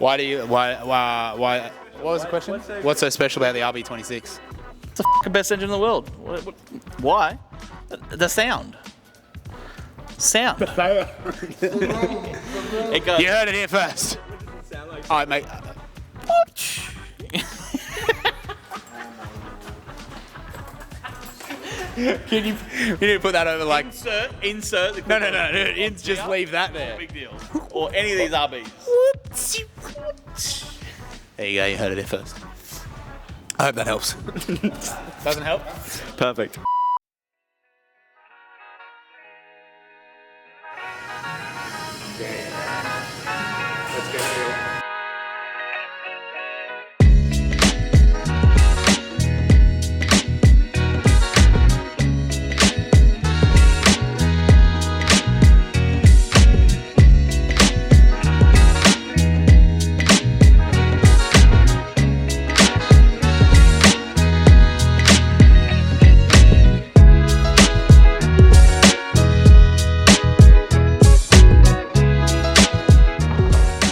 Why? What was the question? What's so special about the RB26? It's the f***ing best engine in the world. Why? The sound. Sound. It goes. You heard it here first. All right, mate. Can you need to put that over like Insert the no, just leave that there. Big deal. Or any of these RBs. There you go, you heard it here first. I hope that helps. Doesn't help? Perfect.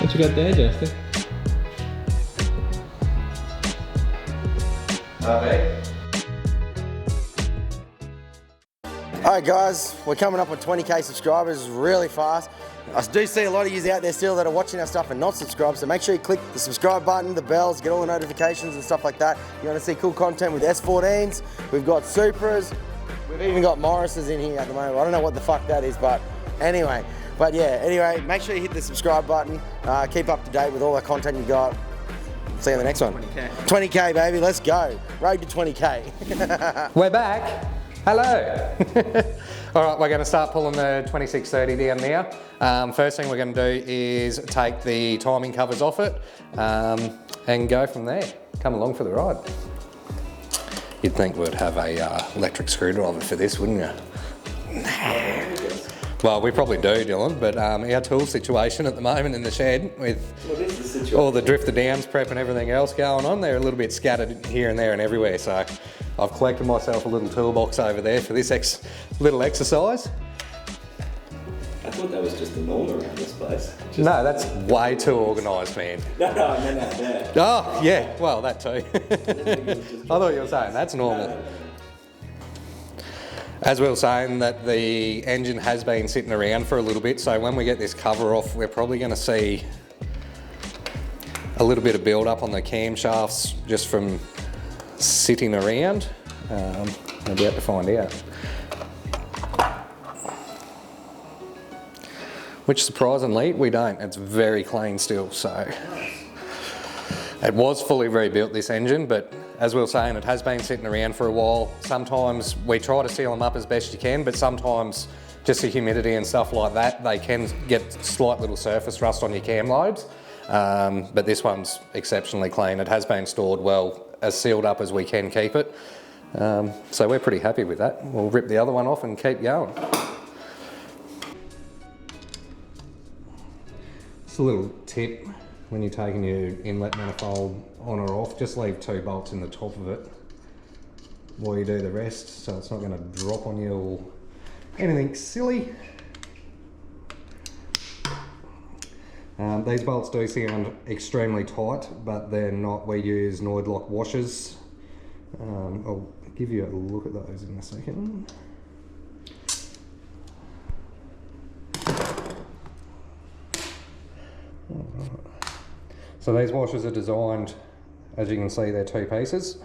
What you got there, Justin? Alright guys, we're coming up on 20k subscribers really fast. I do see a lot of you out there still that are watching our stuff and not subscribed, so make sure you click the subscribe button, the bells, get all the notifications and stuff like that. You want to see cool content with S14s, we've got Supras, we've even got Morrises in here at the moment. I don't know what the fuck that is, but anyway. But yeah, anyway, make sure you hit the subscribe button, keep up to date with all the content you got. See you in the next one. 20k baby, let's go. Road to 20k. We're back. Hello. All right, we're going to start pulling the 2630 down now. First thing we're going to do is take the timing covers off it and go from there. Come along for the ride. You'd think we'd have a electric screwdriver for this, wouldn't you? Well, we probably do, Dylan, but our tool situation at the moment in the shed with all the drifter downs prep and everything else going on, they're a little bit scattered here and there and everywhere. So I've collected myself a little toolbox over there for this little exercise. I thought that was just the norm around this place. No, that's way too organised, man. No. Oh, yeah, well, that too. I thought you were saying that's normal. As we were saying, that the engine has been sitting around for a little bit, so when we get this cover off, we're probably going to see a little bit of build up on the camshafts just from sitting around. We'll be able to find out. Which surprisingly, we don't. It's very clean still, so. It was fully rebuilt, this engine, but as we were saying, it has been sitting around for a while. Sometimes we try to seal them up as best you can, but sometimes just the humidity and stuff like that, they can get slight little surface rust on your cam lobes. But this one's exceptionally clean. It has been stored well, as sealed up as we can keep it. So we're pretty happy with that. We'll rip the other one off and keep going. Just a little tip. When you're taking your inlet manifold on or off, just leave 2 bolts in the top of it while you do the rest, so it's not going to drop on you or anything silly. These bolts do sound extremely tight, but they're not. We use Noid lock washers. I'll give you a look at those in a second. So these washers are designed, as you can see, they're 2 pieces.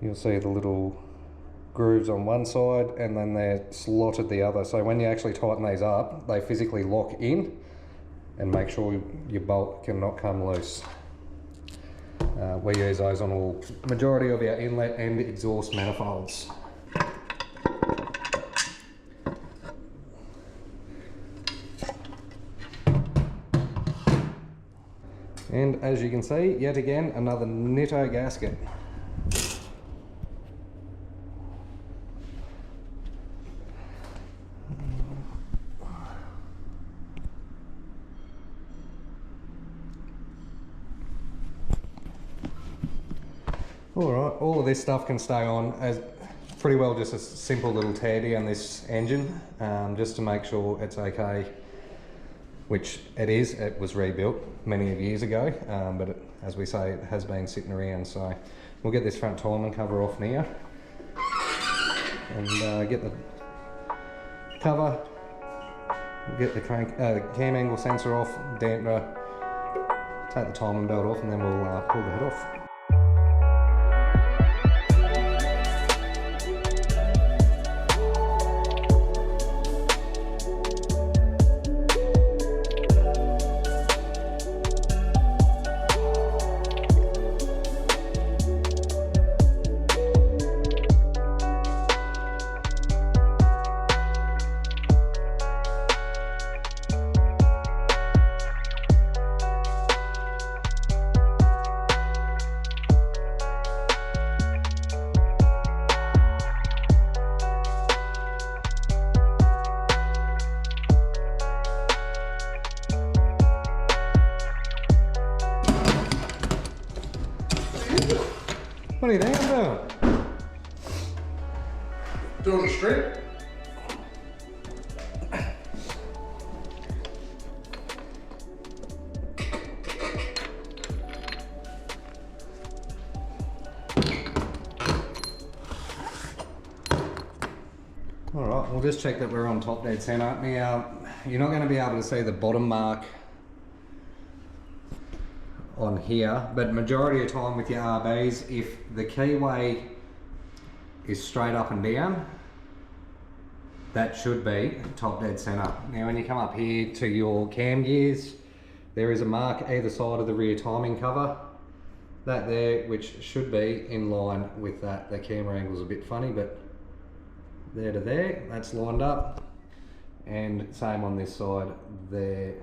You'll see the little grooves on one side and then they're slotted the other. So when you actually tighten these up, they physically lock in and make sure your bolt cannot come loose. We use those on all majority of our inlet and exhaust manifolds. And as you can see, yet again, another Nitto gasket. Alright, all of this stuff can stay on as pretty well just a simple little tear down this engine, just to make sure it's okay which it is. It was rebuilt many years ago, but as we say, it has been sitting around. So we'll get this front timing cover off now and get the cover, get the cam angle sensor off, dampener, take the timing belt off, and then we'll pull the head off. What do you think I'm doing? Doing the strip? Alright, we'll just check that we're on top dead centre. Now, you're not going to be able to see the bottom mark on here, but majority of time with your RBs, if the keyway is straight up and down, that should be top dead centre. Now when you come up here to your cam gears, there is a mark either side of the rear timing cover, that there, which should be in line with that. The camera angle's a bit funny, but there to there, that's lined up, and same on this side, there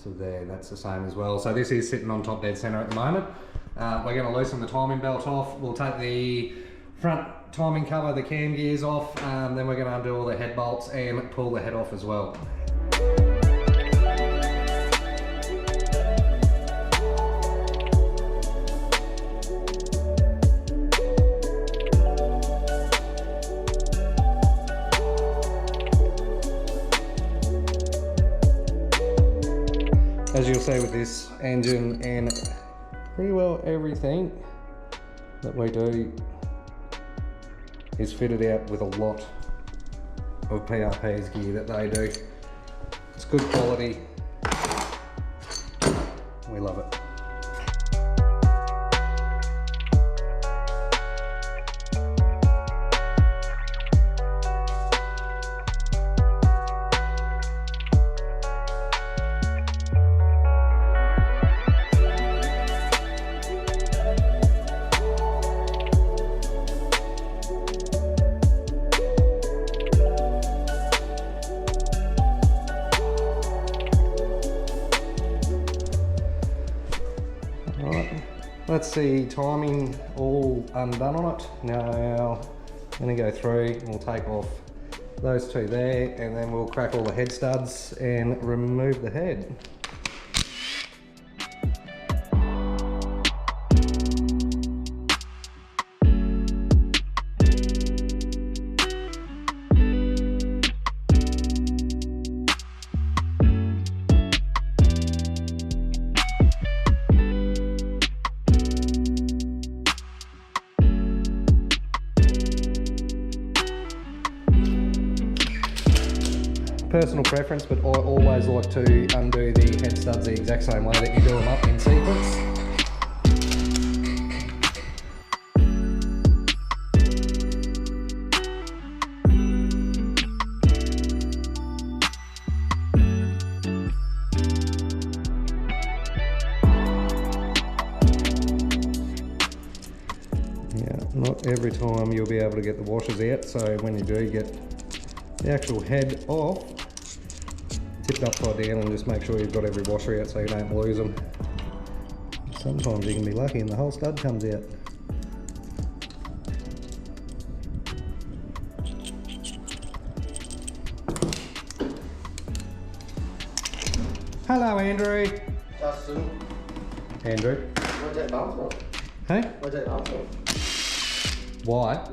to there, that's the same as well. So this is sitting on top dead center at the moment. We're going to loosen the timing belt off. We'll take the front timing cover, the cam gears off, then we're going to undo all the head bolts and pull the head off as well. As you'll see with this engine and pretty well everything that we do is fitted out with a lot of PRP's gear that they do. It's good quality. We love it. That's the timing all undone on it. Now I'm going to go through and we'll take off those two there, and then we'll crack all the head studs and remove the head. Personal preference, but I always like to undo the head studs the exact same way that you do them up in sequence. Yeah, not every time you'll be able to get the washers out, so when you do get the actual head off, tip it upside down and just make sure you've got every washer out so you don't lose them. Sometimes you can be lucky and the whole stud comes out. Hello, Andrew. Justin. Andrew. Where's that bounce from? Hey? Where's that bounce from? Why?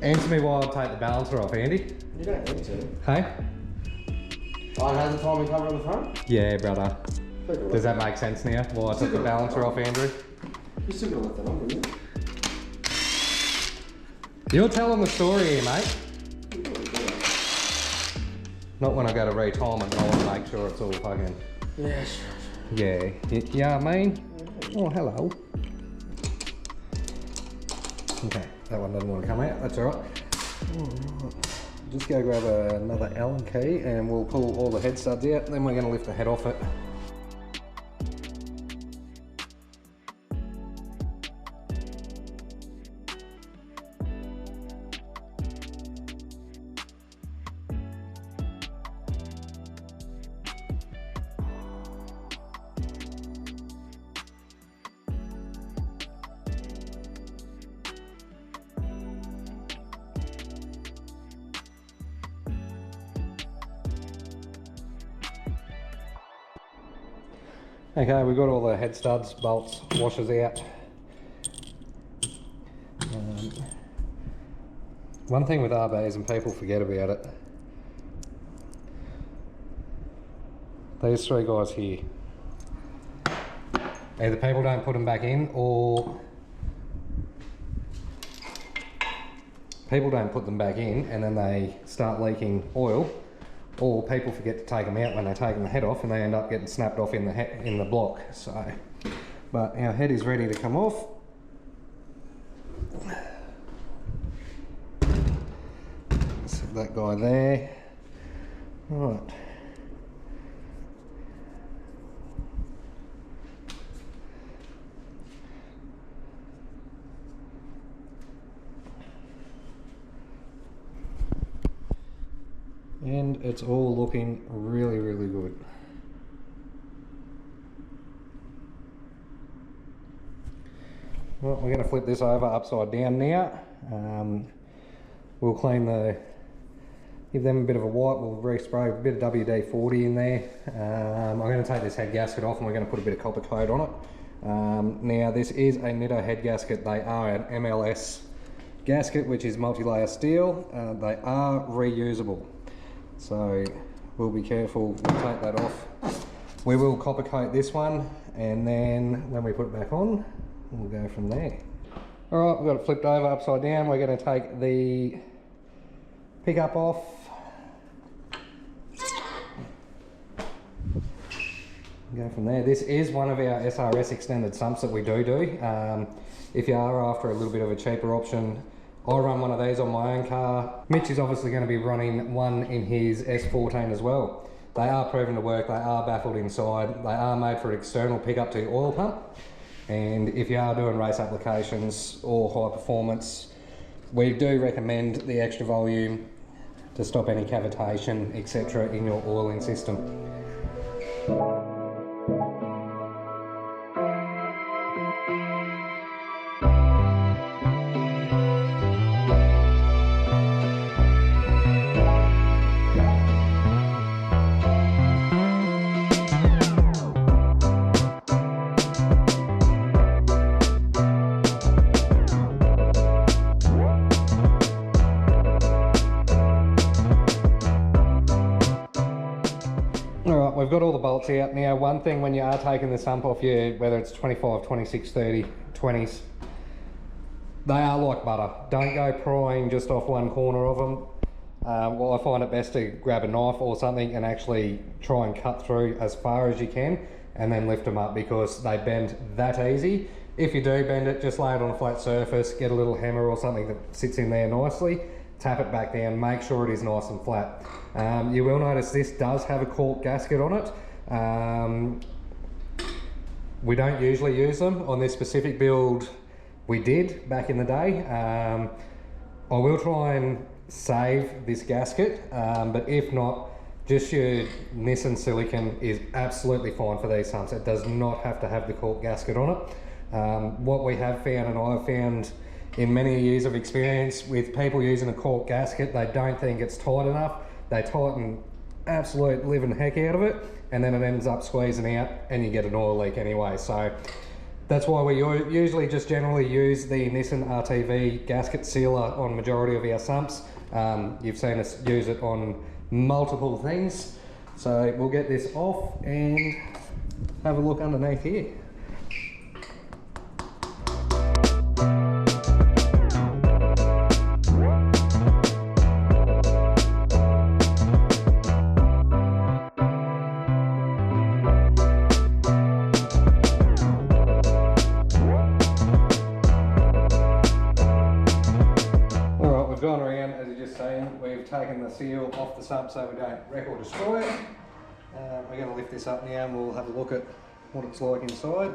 Answer me while I take the balancer off, Andy. You don't need to. Hey? Oh, it has a timing cover on the front? Yeah, brother. Does that make sense now? Well, I took the balancer off, Andrew. You're still gonna let that on, isn't it? You're telling the story here, mate. Not when I go to retime it, I want to make sure it's all fucking... Yeah, sure. Yeah, yeah, I mean. Oh, hello. Okay, that one doesn't want to come out, that's alright. Just go grab another Allen key and we'll pull all the head studs out, then we're going to lift the head off it. Okay, we've got all the head studs, bolts, washers out. One thing with RBs, and people forget about it, these three guys here, either people don't put them back in or people don't put them back in and then they start leaking oil, or people forget to take them out when they're taking the head off and they end up getting snapped off in the block. So, but our head is ready to come off. Set that guy there. Right. And it's all looking really, really good. Well, we're going to flip this over upside down now. We'll clean give them a bit of a wipe, we'll respray a bit of WD-40 in there. I'm going to take this head gasket off and we're going to put a bit of copper coat on it. Now this is a Nitto head gasket. They are an MLS gasket, which is multi-layer steel. They are reusable. So we'll be careful, we'll take that off. We will copper coat this one and then when we put it back on, we'll go from there. Alright, we've got it flipped over upside down. We're going to take the pickup off. Go from there. This is one of our SRS extended sumps that we do. If you are after a little bit of a cheaper option, I run one of these on my own car. Mitch is obviously going to be running one in his S14 as well. They are proven to work, they are baffled inside, they are made for an external pickup to your oil pump. And if you are doing race applications or high performance, we do recommend the extra volume to stop any cavitation, etc. in your oiling system. We've got all the bolts out. Now, one thing when you are taking the sump off you, whether it's 25, 26, 30, 20s, they are like butter. Don't go prying just off one corner of them. Well, I find it best to grab a knife or something and actually try and cut through as far as you can and then lift them up because they bend that easy. If you do bend it, just lay it on a flat surface, get a little hammer or something that sits in there nicely, tap it back down, make sure it is nice and flat. You will notice this does have a cork gasket on it. We don't usually use them. On this specific build, we did back in the day. I will try and save this gasket, but if not, just your Nissan silicone is absolutely fine for these sumps. It does not have to have the cork gasket on it. What we have found, and I've found in many years of experience with people using a cork gasket, they don't think it's tight enough. They tighten absolute living heck out of it, and then it ends up squeezing out and you get an oil leak anyway. So that's why we usually just generally use the Nissan RTV gasket sealer on majority of our sumps. You've seen us use it on multiple things, So we'll get this off and have a look underneath here. We've gone around, as you just seen, we've taken the seal off the sump so we don't wreck or destroy it. We're going to lift this up now and we'll have a look at what it's like inside.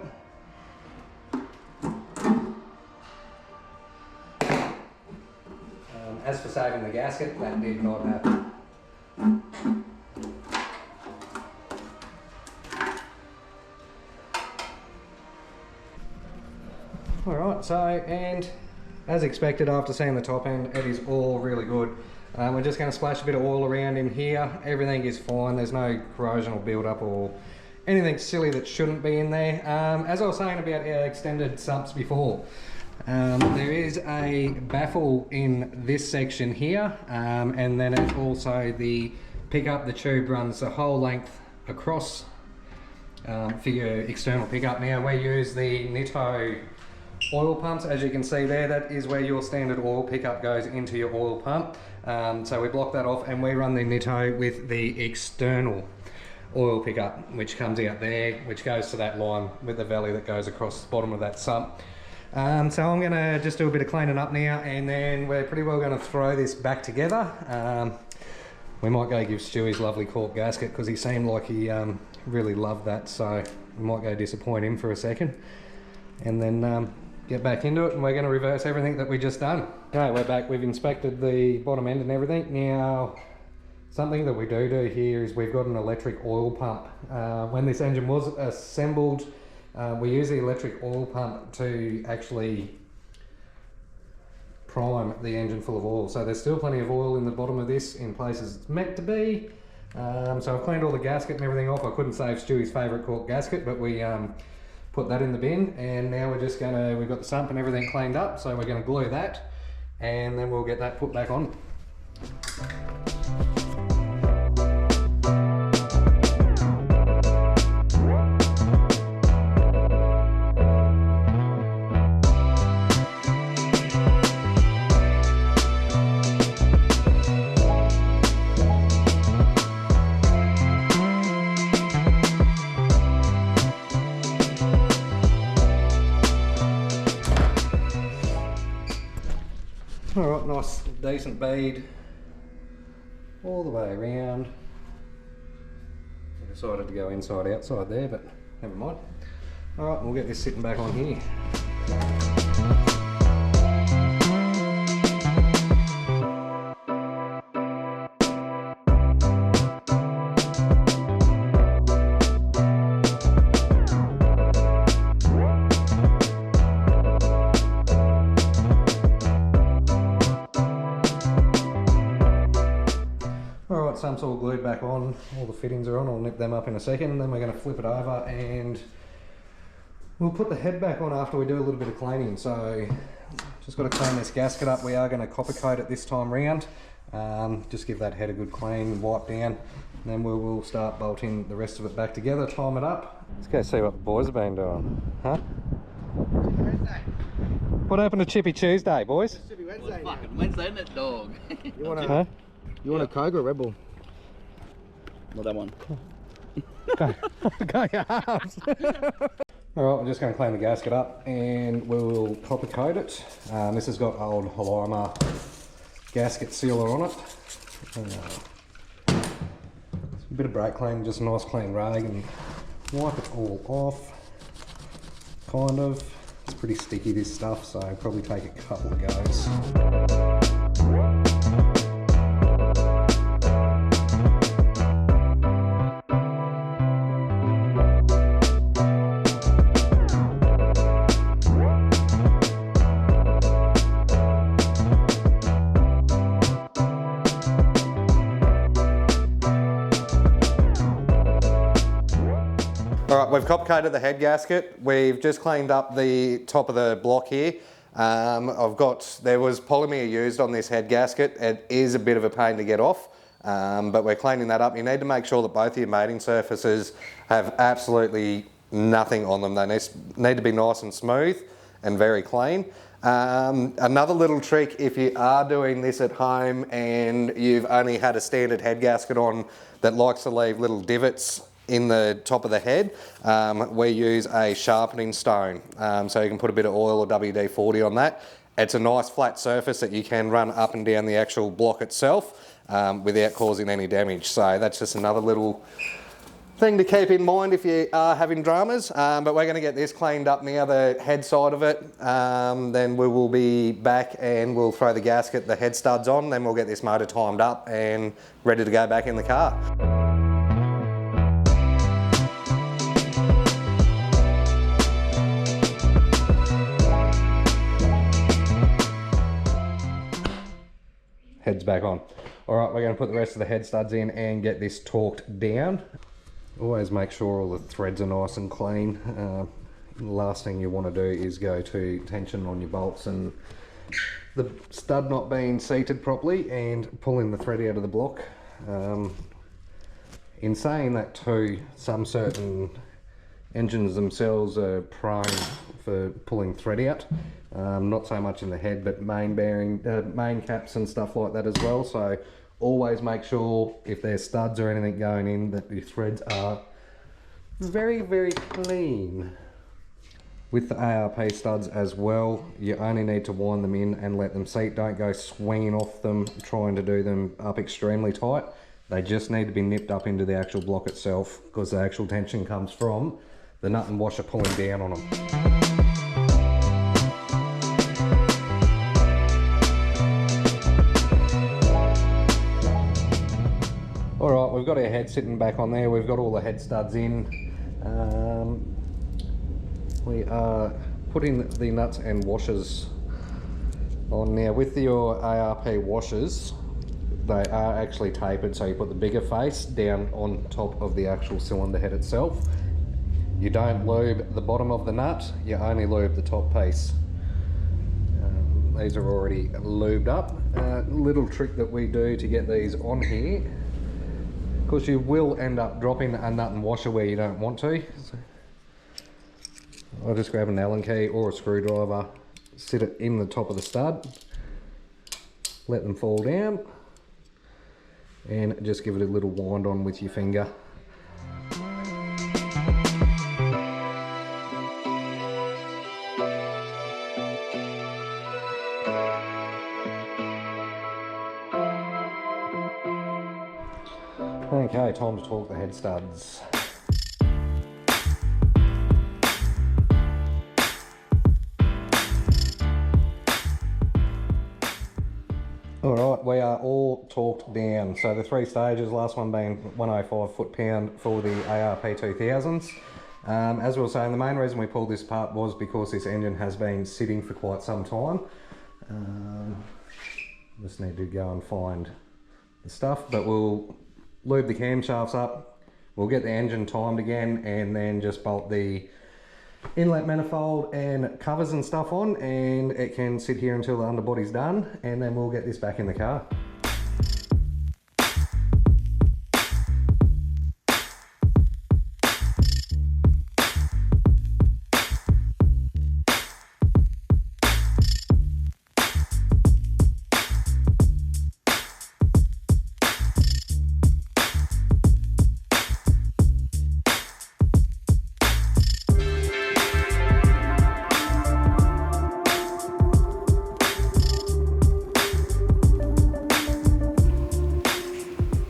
As for saving the gasket, that did not happen. Alright, so, and as expected after seeing the top end, it is all really good. We're just going to splash a bit of oil around in here. Everything is fine, there's no corrosion or build up or anything silly that shouldn't be in there. As I was saying about our extended sumps before, there is a baffle in this section here, and then it also the pickup, the tube runs the whole length across for your external pickup. Now we use the Nitto oil pumps, as you can see there, that is where your standard oil pickup goes into your oil pump. So we block that off and we run the Nitto with the external oil pickup, which comes out there, which goes to that line with the valley that goes across the bottom of that sump. So I'm going to just do a bit of cleaning up now, and then we're pretty well going to throw this back together. We might go give Stu his lovely cork gasket because he seemed like he really loved that, so we might go disappoint him for a second and then get back into it, and we're going to reverse everything that we just done. Okay, we're back. We've inspected the bottom end and everything. Now, something that we do here is we've got an electric oil pump. When this engine was assembled, we use the electric oil pump to actually prime the engine full of oil. So there's still plenty of oil in the bottom of this in places it's meant to be. So I've cleaned all the gasket and everything off. I couldn't save Stewie's favourite cork gasket, but we put that in the bin, and now we're just gonna, we've got the sump and everything cleaned up, so we're gonna glue that and then we'll get that put back on. Alright, nice decent bead all the way around. I decided to go inside outside there, but never mind. Alright, we'll get this sitting back on here. Alright, sump's all glued back on, all the fittings are on, I'll nip them up in a second, and then we're going to flip it over and we'll put the head back on after we do a little bit of cleaning. So just got to clean this gasket up. We are going to copper coat it this time round, just give that head a good clean, wipe down, and then we will start bolting the rest of it back together, time it up. Let's go see what the boys have been doing, huh? What happened to Chippy Tuesday, boys? It's Chippy Wednesday. Well, fucking Wednesday, isn't it, dog? You want a, Huh? you want a Coke or a Red Bull? Not that one. Go your halves. Alright, we're just going to clean the gasket up and we'll copper coat it. This has got old Halima gasket sealer on it. A bit of brake clean, just a nice clean rag, and wipe it all off. Kind of. It's pretty sticky, this stuff, so it'll probably take a couple of goes. Alright, we've copper coated the head gasket. We've just cleaned up the top of the block here. There was polymer used on this head gasket. It is a bit of a pain to get off. but we're cleaning that up. You need to make sure that both of your mating surfaces have absolutely nothing on them. They need to be nice and smooth and very clean. Another little trick, if you are doing this at home and you've only had a standard head gasket on that likes to leave little divots in the top of the head, we use a sharpening stone. So you can put a bit of oil or WD-40 on that. It's a nice flat surface that you can run up and down the actual block itself without causing any damage. So that's just another little thing to keep in mind if you are having dramas, but we're going to get this cleaned up now, the head side of it. Then we will be back and we'll throw the gasket, the head studs on, then we'll get this motor timed up and ready to go back in the car. Head's back on. All right, we're going to put the rest of the head studs in and get this torqued down. Always make sure all the threads are nice and clean. The last thing you want to do is go to tension on your bolts and the stud not being seated properly and pulling the thread out of the block. In saying that too, some certain engines themselves are prone for pulling thread out. Not so much in the head, but main bearing, main caps and stuff like that as well. So always make sure if there's studs or anything going in that the threads are very, very clean. With the ARP studs as well, you only need to wind them in and let them seat. Don't go swinging off them, trying to do them up extremely tight. They just need to be nipped up into the actual block itself because the actual tension comes from the nut and washer pulling down on them. Alright, we've got our head sitting back on there, we've got all the head studs in. We are putting the nuts and washers on now. With your ARP washers, they are actually tapered, so you put the bigger face down on top of the actual cylinder head itself. You don't lube the bottom of the nut, you only lube the top piece. These are already lubed up. Little trick that we do to get these on here, because you will end up dropping a nut and washer where you don't want to. So I'll just grab an Allen key or a screwdriver, sit it in the top of the stud, let them fall down, and just give it a little wind on with your finger. Okay, time to torque the head studs. Alright, we are all torqued down. So the 3 stages, last one being 105 foot-pound for the ARP 2000s. As we were saying, the main reason we pulled this apart was because this engine has been sitting for quite some time. Just need to go and find the stuff, but we'll lube the camshafts up, we'll get the engine timed again, and then just bolt the inlet manifold and covers and stuff on, and it can sit here until the underbody's done, and then we'll get this back in the car.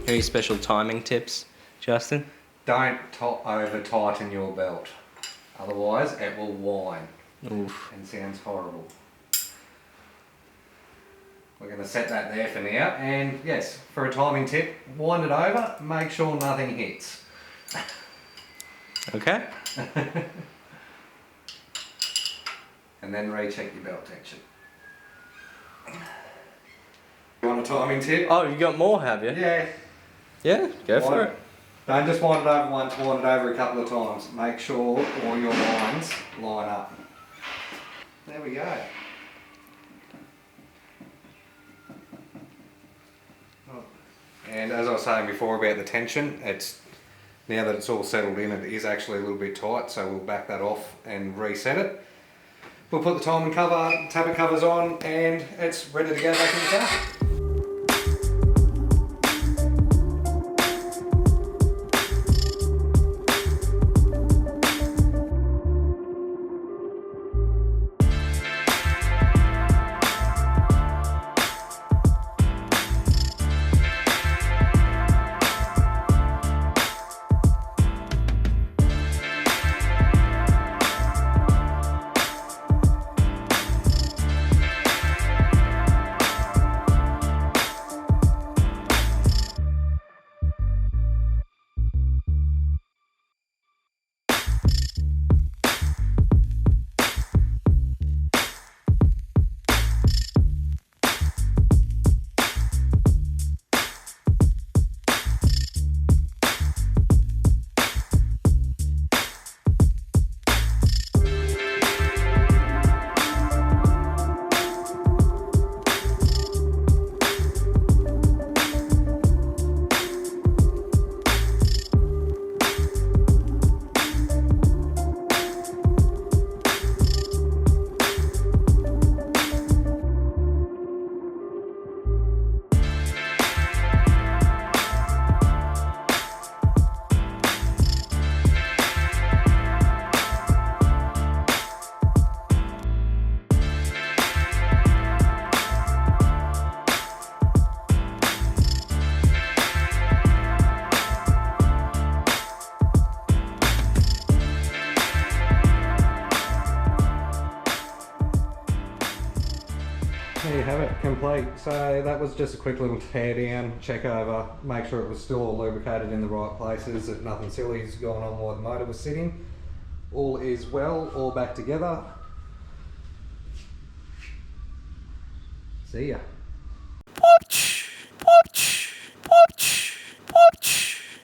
Any special timing tips, Justin? Don't over tighten your belt, otherwise it will whine. Oof. And sounds horrible. We're going to set that there for now, and yes, for a timing tip, wind it over, make sure nothing hits. Okay. And then recheck your belt tension. You want a timing tip? Oh, you got more, have you? Yeah. Yeah, go for it. Don't just wind it over once, wind it over a couple of times. Make sure all your lines line up. There we go. Oh. And as I was saying before about the tension, now that it's all settled in, it is actually a little bit tight, so we'll back that off and reset it. We'll put the timing cover, tappet covers on, and it's ready to go back in the car. There you have it, complete. So that was just a quick little tear down, check over, make sure it was still all lubricated in the right places, that nothing silly's gone on while the motor was sitting. All is well, all back together. See ya.